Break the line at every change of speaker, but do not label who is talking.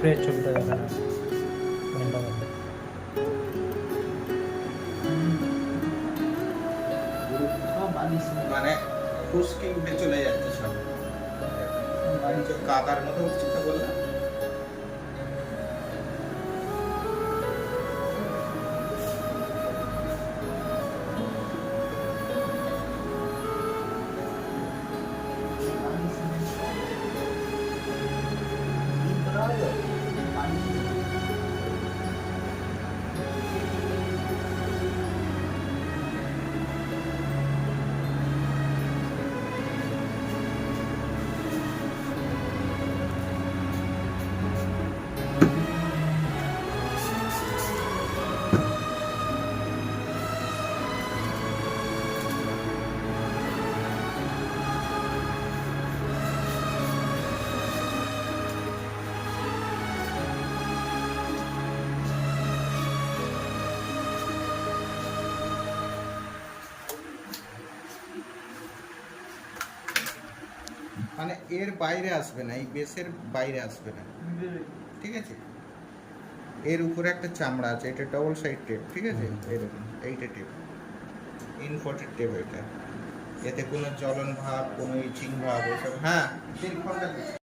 স্প্রের ছবিটা দেখানো ঘন্টা ঘন্টা।
মানে খুশকি উঠে চলে যাচ্ছে সব, বাড়িতে কাদার মতো উঠছে তো বললাম। মানে এর বাইরে আসবে না, এই বেসের বাইরে আসবে না, ঠিক আছে। এর উপরে একটা চামড়া আছে, এটা ডবল সাইড টেপ, ঠিক আছে। এরকম এইটা টেপ, ইনফোটেড টেপ এটা। এতে কোনো জ্বলন ভাব, কোনো ইচিং ভাব, এসব, হ্যাঁ 3 ঘন্টা